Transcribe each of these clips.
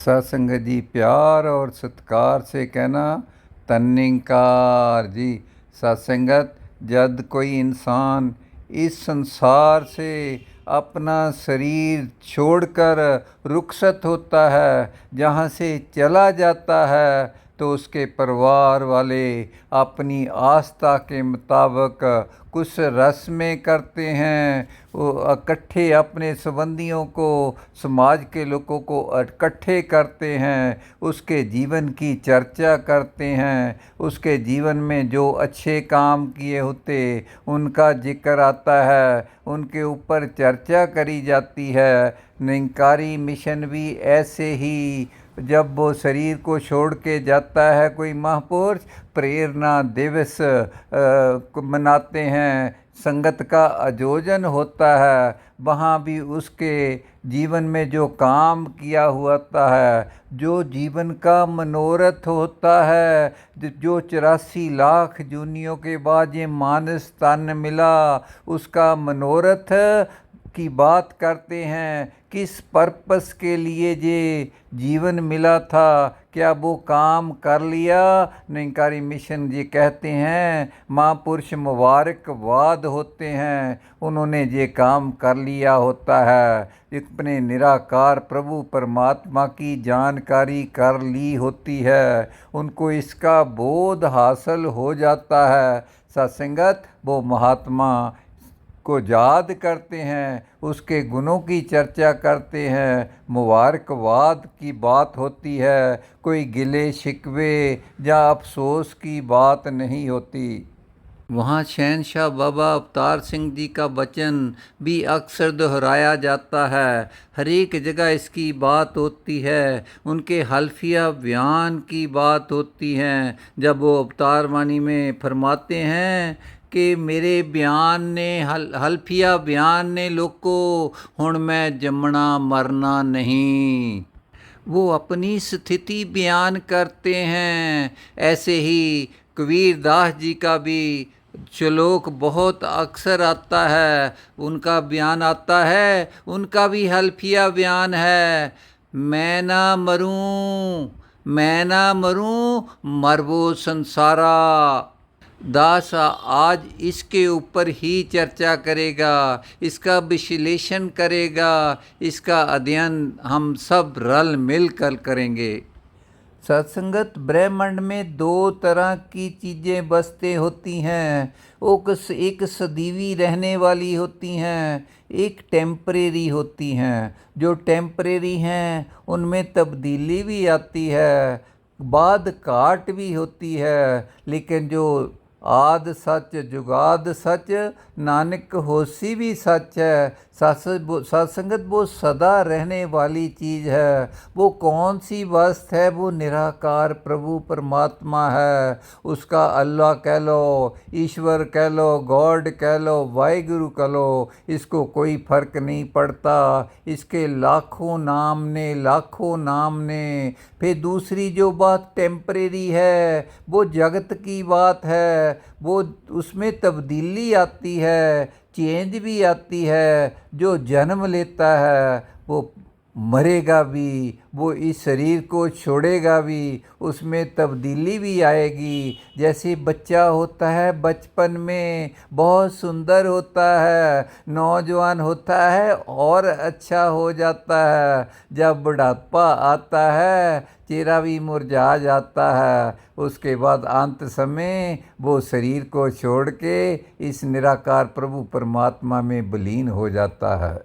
सत्संगत जी प्यार और सत्कार से कहना तन्निंकार जी। सत्संगत जब कोई इंसान इस संसार से अपना शरीर छोड़कर रुखसत होता है, जहाँ से चला जाता है, तो उसके परिवार वाले अपनी आस्था के मुताबिक कुछ रस्में करते हैं। वो इकट्ठे अपने संबंधियों को, समाज के लोगों को इकट्ठे करते हैं, उसके जीवन की चर्चा करते हैं। उसके जीवन में जो अच्छे काम किए होते उनका जिक्र आता है, उनके ऊपर चर्चा करी जाती है। निरंकारी मिशन भी ऐसे ही, जब वो शरीर को छोड़ के जाता है कोई महापुरुष, प्रेरणा दिवस मनाते हैं, संगत का आयोजन होता है। वहाँ भी उसके जीवन में जो काम किया होता है, जो जीवन का मनोरथ होता है, जो 84 लाख जूनियों के बाद ये मानस तन मिला, उसका मनोरथ की बात करते हैं। किस पर्पस के लिए ये जीवन मिला था, क्या वो काम कर लिया? निरंकारी मिशन जी कहते हैं महापुरुष मुबारकबाद होते हैं, उन्होंने ये काम कर लिया होता है। अपने निराकार प्रभु परमात्मा की जानकारी कर ली होती है, उनको इसका बोध हासिल हो जाता है। सत्संगत वो महात्मा को याद करते हैं, उसके गुणों की चर्चा करते हैं, मुबारकबाद की बात होती है, कोई गिले शिकवे या अफसोस की बात नहीं होती। वहाँ शहनशाह बाबा अवतार सिंह जी का वचन भी अक्सर दोहराया जाता है, हर एक जगह इसकी बात होती है। उनके हल्फिया बयान की बात होती है, जब वो अवतार वाणी में फरमाते हैं कि मेरे बयान ने हल्फिया बयान ने लोको हुण मैं जमना मरना नहीं। वो अपनी स्थिति बयान करते हैं। ऐसे ही कबीरदास जी का भी श्लोक बहुत अक्सर आता है, उनका बयान आता है, उनका भी हल्फिया बयान है। मैं ना मरूं, मैं ना मरूं, मरवो संसारा। दास आज इसके ऊपर ही चर्चा करेगा, इसका विश्लेषण करेगा, इसका अध्ययन हम सब रल मिलकर करेंगे। सत्संगत ब्रह्मांड में दो तरह की चीज़ें बसते होती हैं। एक सदीवी रहने वाली होती हैं, एक टेम्परेरी होती हैं। जो टेम्परेरी हैं उनमें तब्दीली भी आती है, बाद काट भी होती है, लेकिन जो आद सच जुगाद सच, नानक होसी भी सच है। सत्संगत वो सदा रहने वाली चीज़ है। वो कौन सी वस्तु है? वो निराकार प्रभु परमात्मा है। उसका अल्लाह कह लो, ईश्वर कह लो, गॉड कह लो, वाहिगुरु कह लो, इसको कोई फ़र्क नहीं पड़ता। इसके लाखों नाम ने, लाखों नाम ने। फिर दूसरी जो बात टेम्परेरी है, वो जगत की बात है। वो उसमें तब्दीली आती है, चेंज भी आती है। जो जन्म लेता है वो मरेगा भी, वो इस शरीर को छोड़ेगा भी, उसमें तब्दीली भी आएगी। जैसे बच्चा होता है बचपन में बहुत सुंदर होता है, नौजवान होता है और अच्छा हो जाता है। जब बुढ़ापा आता है चेहरा भी मुरझा जाता है। उसके बाद अंत समय वो शरीर को छोड़ के इस निराकार प्रभु परमात्मा में विलीन हो जाता है।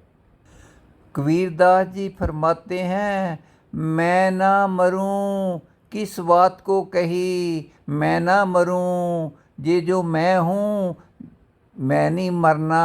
कबीरदास जी फरमाते हैं, मैं ना मरूं, किस बात को कही मैं ना मरूं? ये जो मैं हूँ, मैं नहीं मरना।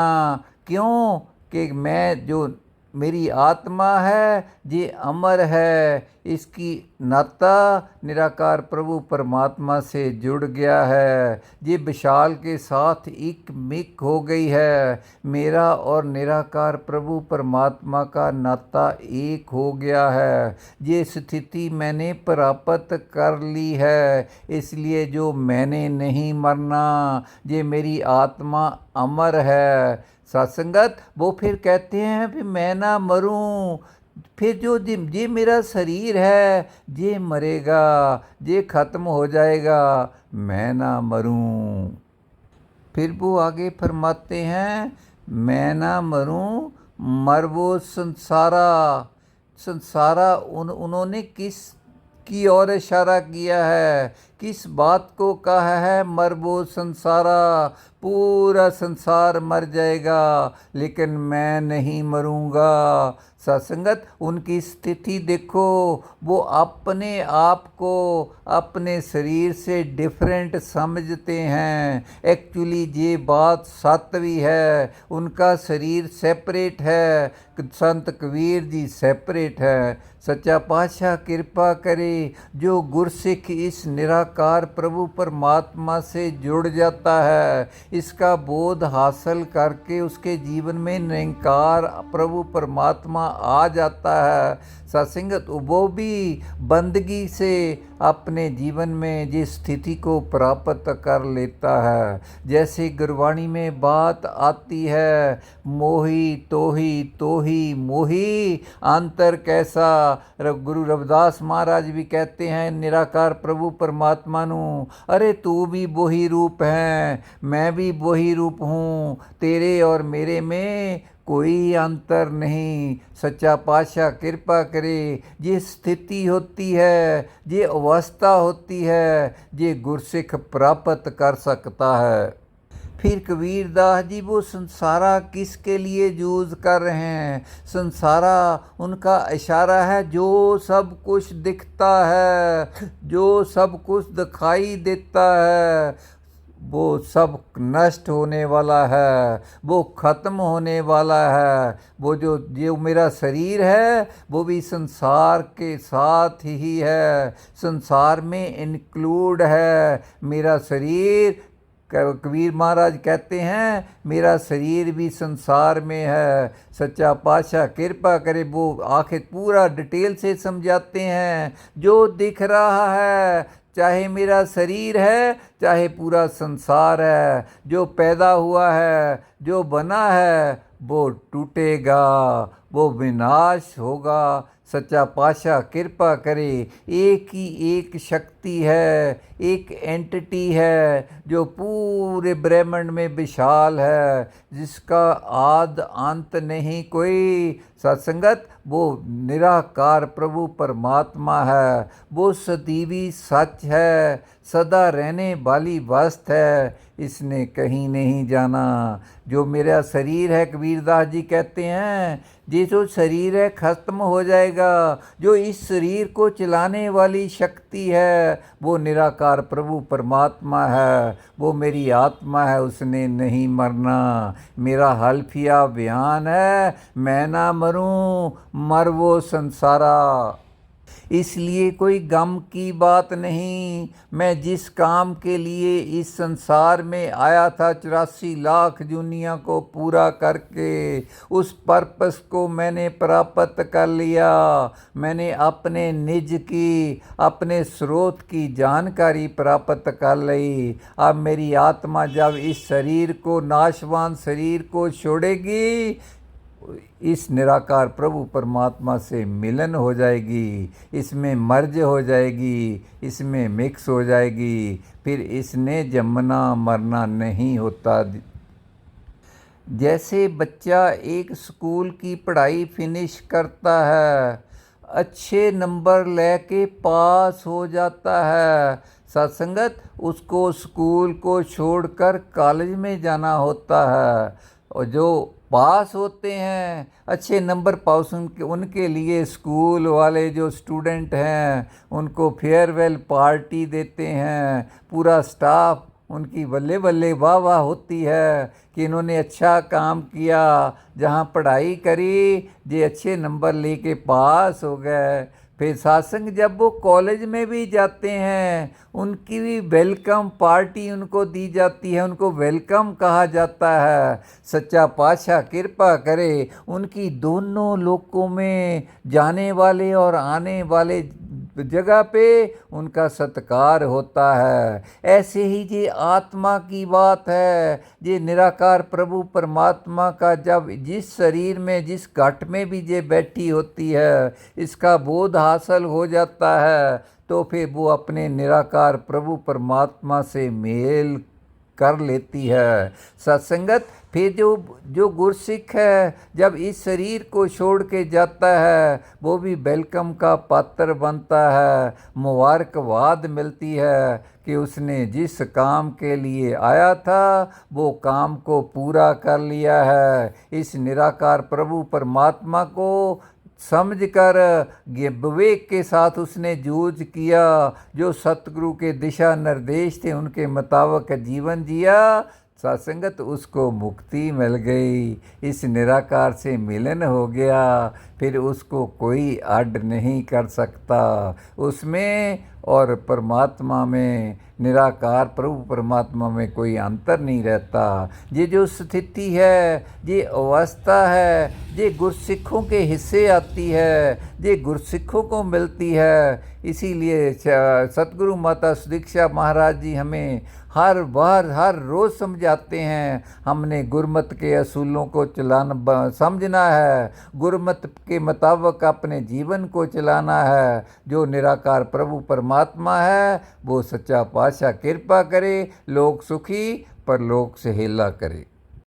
क्यों? कि मैं जो मेरी आत्मा है ये अमर है, इसकी नाता निराकार प्रभु परमात्मा से जुड़ गया है। ये विशाल के साथ एक मिक हो गई है। मेरा और निराकार प्रभु परमात्मा का नाता एक हो गया है। ये स्थिति मैंने प्राप्त कर ली है, इसलिए जो मैंने नहीं मरना, ये मेरी आत्मा अमर है। सत्संगत वो फिर कहते हैं कि मैं ना मरूं, फिर जो ये मेरा शरीर है ये मरेगा, ये खत्म हो जाएगा, मैं ना मरूं। फिर वो आगे फरमाते हैं, मैं ना मरूं मर वो संसारा। संसारा उन्होंने किस की ओर इशारा किया है, किस बात को कहा है, मर वो संसारा। पूरा संसार मर जाएगा लेकिन मैं नहीं मरूंगा। सत्संगत, उनकी स्थिति देखो, वो अपने आप को अपने शरीर से डिफरेंट समझते हैं। एक्चुअली ये बात सत्य है, उनका शरीर सेपरेट है, संत कबीर जी सेपरेट है। सच्चा पातशाह कृपा करे, जो गुरसिख इस निराकार प्रभु परमात्मा से जुड़ जाता है, इसका बोध हासिल करके उसके जीवन में निरंकार प्रभु परमात्मा आ जाता है। सत्संगत, वो भी बंदगी से अपने जीवन में जिस स्थिति को प्राप्त कर लेता है। जैसे गुरबाणी में बात आती है, मोही तोही तोही मोही अंतर कैसा। गुरु रविदास महाराज भी कहते हैं निराकार प्रभु परमात्मा नू, अरे तू भी वही रूप है, मैं भी वही रूप हूँ, तेरे और मेरे में कोई अंतर नहीं। सच्चा पातशाह कृपा करे, ये स्थिति होती है, ये अवस्था होती है, ये गुरसिख प्राप्त कर सकता है। फिर कबीरदास जी वो संसारा किसके लिए यूज़ कर रहे हैं। संसारा उनका इशारा है, जो सब कुछ दिखता है, जो सब कुछ दिखाई देता है, वो सब नष्ट होने वाला है, वो ख़त्म होने वाला है। वो जो मेरा शरीर है वो भी संसार के साथ ही है, संसार में इंक्लूड है मेरा शरीर। कबीर महाराज कहते हैं मेरा शरीर भी संसार में है। सच्चा पातशाह कृपा करे, वो आखिर पूरा डिटेल से समझाते हैं, जो दिख रहा है चाहे मेरा शरीर है चाहे पूरा संसार है, जो पैदा हुआ है जो बना है वो टूटेगा, वो विनाश होगा। सच्चा पातशाह कृपा करे, एक ही एक शक्ति है, एक एंटिटी है जो पूरे ब्रह्मांड में विशाल है, जिसका आद अंत नहीं कोई। सत्संगत, वो निराकार प्रभु परमात्मा है, वो सदीवी सच है, सदा रहने वाली वस्त है, इसने कहीं नहीं जाना। जो मेरा शरीर है, कबीरदास जी कहते हैं, ये जो शरीर है खत्म हो जाएगा, जो इस शरीर को चलाने वाली शक्ति है वो निराकार प्रभु परमात्मा है, वो मेरी आत्मा है, उसने नहीं मरना। मेरा हल्फिया बयान है, मैं ना मरूं मर वो संसारा। इसलिए कोई गम की बात नहीं। मैं जिस काम के लिए इस संसार में आया था 84 लाख दुनिया को पूरा करके, उस पर्पस को मैंने प्राप्त कर लिया। मैंने अपने निज की, अपने स्रोत की जानकारी प्राप्त कर ली। अब मेरी आत्मा जब इस शरीर को, नाशवान शरीर को छोड़ेगी, इस निराकार प्रभु परमात्मा से मिलन हो जाएगी, इसमें मर्ज हो जाएगी, इसमें मिक्स हो जाएगी, फिर इसने जमना मरना नहीं होता। जैसे बच्चा एक स्कूल की पढ़ाई फिनिश करता है, अच्छे नंबर लेके पास हो जाता है, सत्संगत, उसको स्कूल को छोड़कर कॉलेज में जाना होता है। और जो पास होते हैं, अच्छे नंबर पास, उनके लिए स्कूल वाले जो स्टूडेंट हैं उनको फेयरवेल पार्टी देते हैं, पूरा स्टाफ उनकी बल्ले बल्ले वाह वाह होती है कि इन्होंने अच्छा काम किया, जहाँ पढ़ाई करी ये अच्छे नंबर लेके पास हो गए। फिर सत्संग जब वो कॉलेज में भी जाते हैं, उनकी भी वेलकम पार्टी उनको दी जाती है, उनको वेलकम कहा जाता है। सच्चा पातशाह कृपा करे, उनकी दोनों लोकों में जाने वाले और आने वाले जगह पे उनका सत्कार होता है। ऐसे ही ये आत्मा की बात है, ये निराकार प्रभु परमात्मा का जब जिस शरीर में जिस घट में भी ये बैठी होती है, इसका बोध हासिल हो जाता है, तो फिर वो अपने निराकार प्रभु परमात्मा से मेल कर लेती है। सत्संगत फिर जो जो गुरसिख है जब इस शरीर को छोड़ के जाता है, वो भी वेलकम का पात्र बनता है, मुबारकबाद मिलती है कि उसने जिस काम के लिए आया था वो काम को पूरा कर लिया है। इस निराकार प्रभु परमात्मा को समझकर विवेक के साथ उसने जूझ किया, जो सतगुरु के दिशा निर्देश थे उनके मुताबिक जीवन जिया, सत्संगत उसको मुक्ति मिल गई, इस निराकार से मिलन हो गया, फिर उसको कोई अड्ड नहीं कर सकता। उसमें और परमात्मा में, निराकार प्रभु परमात्मा में कोई अंतर नहीं रहता। ये जो स्थिति है, ये अवस्था है, ये गुरसिखों के हिस्से आती है, ये गुरसिखों को मिलती है। इसीलिए सतगुरु माता सुदीक्षा महाराज जी हमें हर बार हर रोज़ समझाते हैं, हमने गुरमत के असूलों को चलाना समझना है, गुरमत के मुताबिक अपने जीवन को चलाना है। जो निराकार प्रभु परमात्मा है वो सच्चा पातशाह कृपा करे, लोग सुखी पर लोग सहेला करे।